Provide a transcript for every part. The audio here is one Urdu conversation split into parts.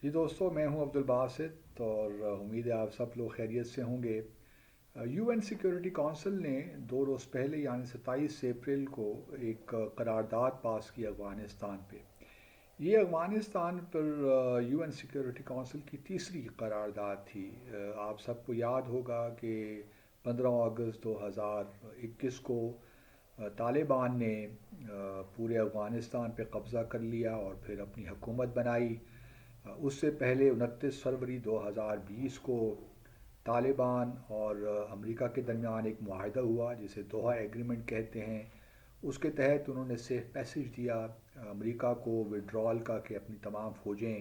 جی دوستو، میں ہوں عبدالباسط اور امید ہے آپ سب لوگ خیریت سے ہوں گے۔ یو این سیکیورٹی کونسل نے 2 روز پہلے یعنی 27 اپریل کو ایک قرارداد پاس کی افغانستان پہ۔ یہ افغانستان پر یو این سیکیورٹی کونسل کی تیسری قرارداد تھی۔ آپ سب کو یاد ہوگا کہ 15 اگست 2021 کو طالبان نے پورے افغانستان پہ قبضہ کر لیا اور پھر اپنی حکومت بنائی۔ اس سے پہلے 29 فروری 2020 کو طالبان اور امریکہ کے درمیان ایک معاہدہ ہوا جسے دوحہ ایگریمنٹ کہتے ہیں۔ اس کے تحت انہوں نے سیف پیسج دیا امریکا کو وڈرال کا کہ اپنی تمام فوجیں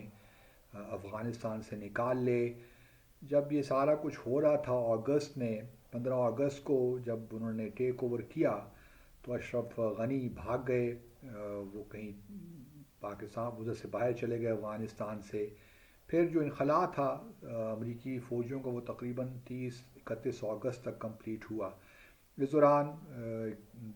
افغانستان سے نکال لے۔ جب یہ سارا کچھ ہو رہا تھا اگست میں، 15 اگست کو جب انہوں نے ٹیک اوور کیا تو اشرف غنی بھاگ گئے۔ وہ کہیں پاکستان ادھر سے باہر چلے گئے افغانستان سے۔ پھر جو انخلا تھا امریکی فوجیوں کا وہ تقریباً 31 اگست تک کمپلیٹ ہوا۔ اس دوران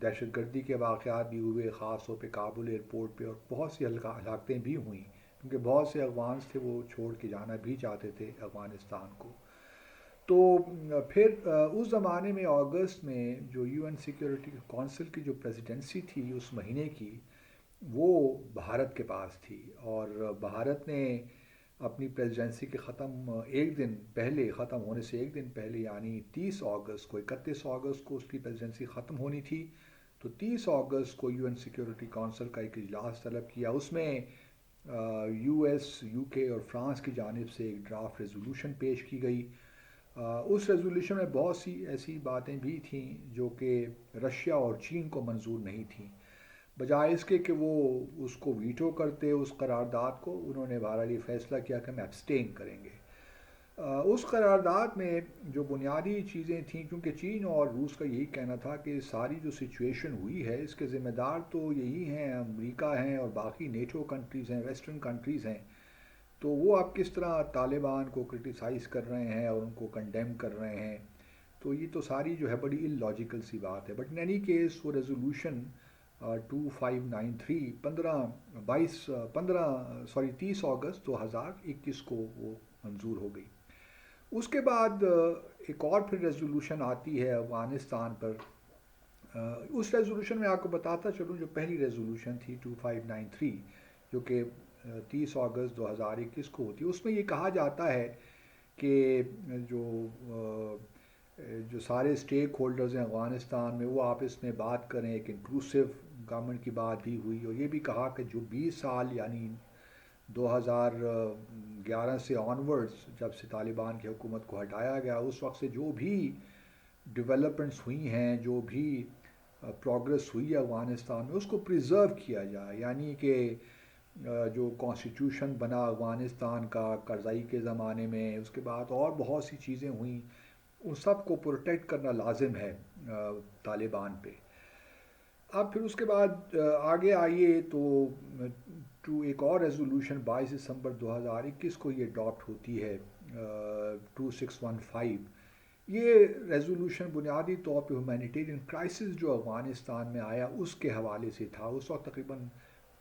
دہشت گردی کے واقعات بھی ہوئے، خاص طور پہ کابل ایئرپورٹ پہ، اور بہت سی ہلاکتیں بھی ہوئیں کیونکہ بہت سے افغانس تھے وہ چھوڑ کے جانا بھی چاہتے تھے افغانستان کو۔ تو پھر اس زمانے میں اگست میں جو یو این سیکیورٹی کونسل کی جو پریزیڈنسی تھی اس مہینے کی، وہ بھارت کے پاس تھی، اور بھارت نے اپنی پریزیڈنسی کے ختم ہونے سے ایک دن پہلے یعنی 30 اگست کو 31 اگست کو اس کی پریزیڈنسی ختم ہونی تھی، تو 30 اگست کو یو این سیکیورٹی کونسل کا ایک اجلاس طلب کیا۔ اس میں یو ایس، یو کے اور فرانس کی جانب سے ایک ڈرافٹ ریزولوشن پیش کی گئی۔ اس ریزولوشن میں بہت سی ایسی باتیں بھی تھیں جو کہ رشیا اور چین کو منظور نہیں تھیں۔ بجائے اس کے کہ وہ اس کو ویٹو کرتے اس قرارداد کو، انہوں نے بہرحال یہ فیصلہ کیا کہ ہم ایبسٹین کریں گے۔ اس قرارداد میں جو بنیادی چیزیں تھیں، کیونکہ چین اور روس کا یہی کہنا تھا کہ ساری جو سچویشن ہوئی ہے اس کے ذمہ دار تو یہی ہیں، امریکہ ہیں اور باقی نیٹو کنٹریز ہیں، ویسٹرن کنٹریز ہیں، تو وہ آپ کس طرح طالبان کو کرٹیسائز کر رہے ہیں اور ان کو کنڈیم کر رہے ہیں، تو یہ تو ساری جو ہے بڑی ان لاجیکل سی بات ہے۔ بٹ ان اینی کیس وہ ریزولوشن 2593 30 اگست 2021 کو وہ منظور ہو گئی۔ اس کے بعد ایک اور پھر ریزولوشن آتی ہے افغانستان پر۔ اس ریزولوشن میں آپ کو بتاتا چلوں، جو پہلی ریزولوشن تھی 2593 جو کہ 30 اگست 2021 کو ہوتی ہے، اس میں یہ کہا جاتا ہے کہ جو جو سارے اسٹیک ہولڈرز ہیں افغانستان میں وہ آپس میں بات کریں، ایک انکلوسیو گورنمنٹ کی بات بھی ہوئی، اور یہ بھی کہا کہ جو 20 سال یعنی 2011 سے آنورڈز جب سے طالبان کی حکومت کو ہٹایا گیا اس وقت سے جو بھی ڈیولپمنٹس ہوئی ہیں، جو بھی پروگرس ہوئی ہے افغانستان میں، اس کو پریزرو کیا جائے، یعنی کہ جو کانسٹیٹیوشن بنا افغانستان کا کرزائی کے زمانے میں، اس کے بعد اور بہت سی چیزیں ہوئیں، ان سب کو پروٹیکٹ کرنا لازم ہے طالبان پہ۔ اب پھر اس کے بعد آگے آئیے تو ایک اور ریزولوشن 22 دسمبر 2021 کو یہ اڈاپٹ ہوتی ہے، 2615۔ یہ ریزولوشن بنیادی طور پہ ہیومینیٹیرین کرائسس جو افغانستان میں آیا اس کے حوالے سے تھا۔ اس وقت تقریباً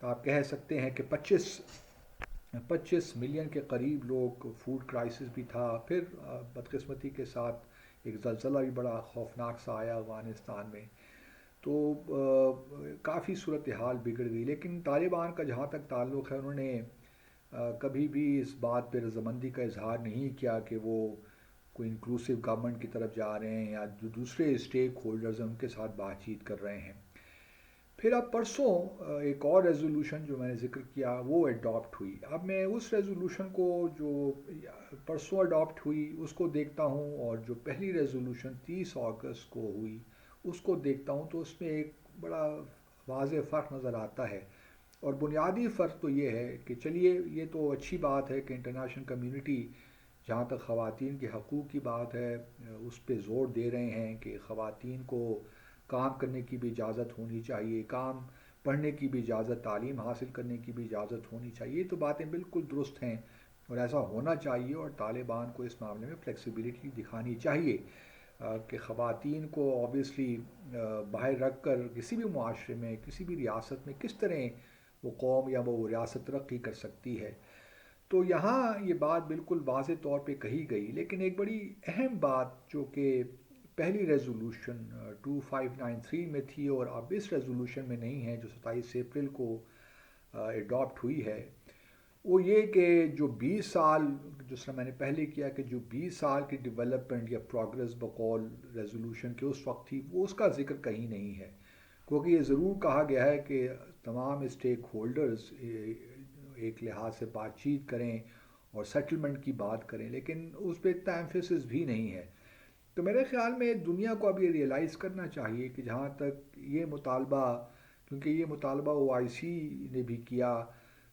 آپ کہہ سکتے ہیں کہ 25 ملین کے قریب لوگ، فوڈ کرائسس بھی تھا، پھر بدقسمتی کے ساتھ ایک زلزلہ بھی بڑا خوفناک سا آیا افغانستان میں، تو کافی صورتحال بگڑ گئی۔ لیکن طالبان کا جہاں تک تعلق ہے، انہوں نے کبھی بھی اس بات پہ رضامندی کا اظہار نہیں کیا کہ وہ کوئی انکلوسیو گورنمنٹ کی طرف جا رہے ہیں یا جو دوسرے اسٹیک ہولڈرز ہیں ان کے ساتھ بات چیت کر رہے ہیں۔ پھر اب پرسوں ایک اور ریزولوشن جو میں نے ذکر کیا وہ اڈاپٹ ہوئی۔ اب میں اس ریزولوشن کو جو پرسوں اڈاپٹ ہوئی اس کو دیکھتا ہوں، اور جو پہلی ریزولوشن 30 اگست کو ہوئی اس کو دیکھتا ہوں، تو اس میں ایک بڑا واضح فرق نظر آتا ہے۔ اور بنیادی فرق تو یہ ہے کہ چلیے یہ تو اچھی بات ہے کہ انٹرنیشنل کمیونٹی جہاں تک خواتین کے حقوق کی بات ہے اس پہ زور دے رہے ہیں کہ خواتین کو کام کرنے کی بھی اجازت ہونی چاہیے، کام پڑھنے کی بھی اجازت، تعلیم حاصل کرنے کی بھی اجازت ہونی چاہیے۔ یہ تو باتیں بالکل درست ہیں اور ایسا ہونا چاہیے، اور طالبان کو اس معاملے میں فلیکسیبلٹی دکھانی چاہیے کہ خواتین کو آبویسلی باہر رکھ کر کسی بھی معاشرے میں، کسی بھی ریاست میں کس طرح وہ قوم یا وہ ریاست ترقی کر سکتی ہے۔ تو یہاں یہ بات بالکل واضح طور پہ کہی گئی، لیکن ایک بڑی اہم بات جو کہ پہلی ریزولوشن 2593 میں تھی اور اب اس ریزولوشن میں نہیں ہے جو 27 اپریل کو اڈاپٹ ہوئی ہے، وہ یہ کہ جو 20 سال، جس طرح میں نے پہلے کیا کہ جو 20 سال کی ڈیولپمنٹ یا پروگرس بقول ریزولوشن کے اس وقت تھی، وہ اس کا ذکر کہیں نہیں ہے، کیونکہ یہ ضرور کہا گیا ہے کہ تمام اسٹیک ہولڈرز ایک لحاظ سے بات چیت کریں اور سیٹلمنٹ کی بات کریں، لیکن اس پہ اتنا ایمفیسس بھی نہیں ہے۔ تو میرے خیال میں دنیا کو اب یہ ریئلائز کرنا چاہیے کہ جہاں تک یہ مطالبہ، کیونکہ یہ مطالبہ OIC نے بھی کیا،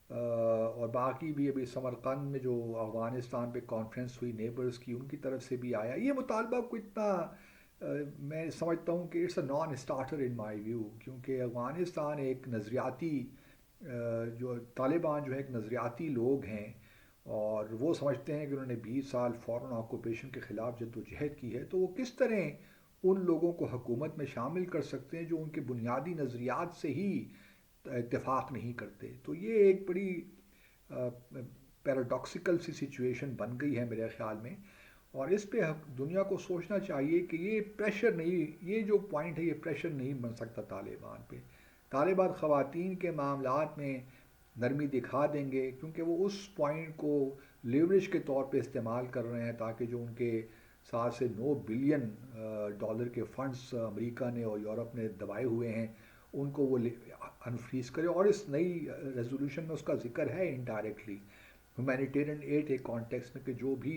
اور باقی بھی ابھی سمرقند میں جو افغانستان پہ کانفرنس ہوئی نیبرز کی، ان کی طرف سے بھی آیا یہ مطالبہ کو اتنا میں سمجھتا ہوں کہ it's a non starter in my view, کیونکہ افغانستان ایک نظریاتی جو طالبان جو ہے ایک نظریاتی لوگ ہیں، اور وہ سمجھتے ہیں کہ انہوں نے 20 سال فورن آکوپیشن کے خلاف جدوجہد کی ہے، تو وہ کس طرح ان لوگوں کو حکومت میں شامل کر سکتے ہیں جو ان کے بنیادی نظریات سے ہی اتفاق نہیں کرتے۔ تو یہ ایک بڑی پیراڈاکسیکل سی سچویشن بن گئی ہے میرے خیال میں، اور اس پہ دنیا کو سوچنا چاہیے کہ یہ پریشر نہیں، یہ جو پوائنٹ ہے یہ پریشر نہیں بن سکتا طالبان پہ۔ طالبان خواتین کے معاملات میں نرمی دکھا دیں گے، کیونکہ وہ اس پوائنٹ کو لیوریج کے طور پہ استعمال کر رہے ہیں تاکہ جو ان کے 7 سے 9 بلین ڈالر کے فنڈز امریکہ نے اور یورپ نے دبائے ہوئے ہیں ان کو وہ انفریز کرے، اور اس نئی ریزولوشن میں اس کا ذکر ہے انڈائریکٹلی ہیومینیٹیرین ایڈ ایک کانٹیکس میں کہ جو بھی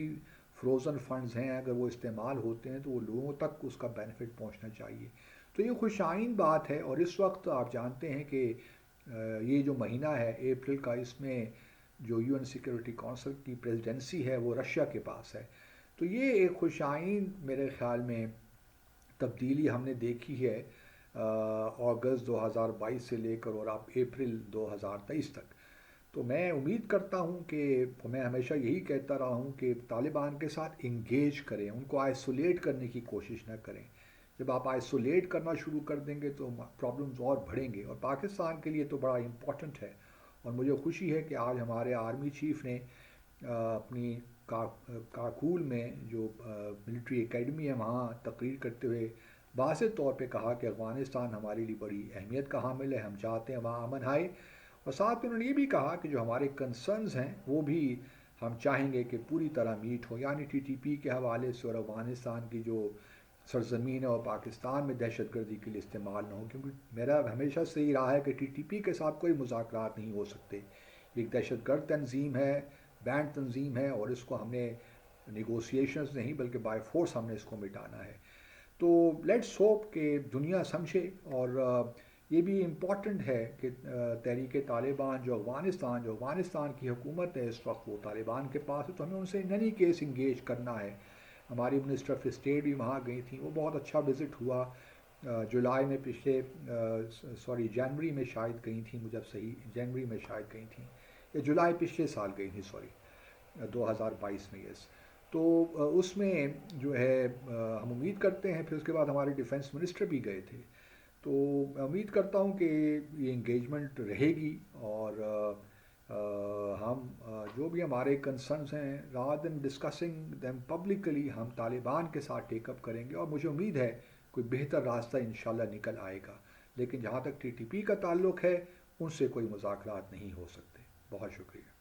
فروزن فنڈز ہیں اگر وہ استعمال ہوتے ہیں تو وہ لوگوں تک اس کا بینیفٹ پہنچنا چاہیے۔ تو یہ خوش آئند بات ہے، اور اس وقت آپ جانتے ہیں کہ یہ جو مہینہ ہے اپریل کا، اس میں جو UN سیکورٹی کونسل کی پریزیڈنسی ہے وہ رشیا کے پاس ہے، تو یہ ایک خوش آئند میرے خیال میں تبدیلی ہم نے دیکھی ہے اگست 2022 سے لے کر اور اب اپریل 2023 تک۔ تو میں امید کرتا ہوں کہ میں ہمیشہ یہی کہتا رہا ہوں کہ طالبان کے ساتھ انگیج کریں، ان کو آئسولیٹ کرنے کی کوشش نہ کریں۔ جب آپ آئسولیٹ کرنا شروع کر دیں گے تو پرابلمز اور بڑھیں گے، اور پاکستان کے لیے تو بڑا امپورٹنٹ ہے۔ اور مجھے خوشی ہے کہ آج ہمارے آرمی چیف نے اپنی کاکول میں جو ملٹری اکیڈمی ہے وہاں تقریر کرتے ہوئے واضح طور پہ کہا کہ افغانستان ہمارے لیے بڑی اہمیت کا حامل ہے، ہم چاہتے ہیں وہاں امن آئے، اور ساتھ میں انہوں نے یہ بھی کہا کہ جو ہمارے کنسرنز ہیں وہ بھی ہم چاہیں گے کہ پوری طرح میٹ ہو، یعنی TTP کے حوالے سے اور افغانستان کی جو سرزمین ہے اور پاکستان میں دہشت گردی کے لیے استعمال نہ ہو، کیونکہ میرا ہمیشہ سے یہ رہا ہے کہ TTP کے ساتھ کوئی مذاکرات نہیں ہو سکتے، ایک دہشت گرد تنظیم ہے، بینڈ تنظیم ہے، اور اس کو ہم نے نیگوسیشنز نہیں بلکہ بائی فورس ہم نے اس کو مٹانا ہے۔ تو لیٹس ہوپ کہ دنیا سمجھے، اور یہ بھی امپورٹنٹ ہے کہ تحریک طالبان جو افغانستان کی حکومت ہے اس وقت وہ طالبان کے پاس ہے، تو ہمیں ان سے ان اینی کیس انگیج کرنا ہے۔ ہماری منسٹر آف اسٹیٹ بھی وہاں گئی تھیں، وہ بہت اچھا وزٹ ہوا، جولائی میں جنوری میں شاید گئی تھیں، مجھے اب صحیح جنوری میں شاید گئی تھیں یا جولائی پچھلے سال گئی تھیں 2022 میں، یس۔ تو اس میں جو ہے ہم امید کرتے ہیں، پھر اس کے بعد ہمارے ڈیفنس منسٹر بھی گئے تھے، تو میں امید کرتا ہوں کہ یہ انگیجمنٹ رہے گی، اور ہم جو بھی ہمارے کنسرنز ہیں rather than discussing them publicly ہم طالبان کے ساتھ ٹیک اپ کریں گے، اور مجھے امید ہے کوئی بہتر راستہ انشاءاللہ نکل آئے گا، لیکن جہاں تک TTP کا تعلق ہے ان سے کوئی مذاکرات نہیں ہو سکتے۔ بہت شکریہ۔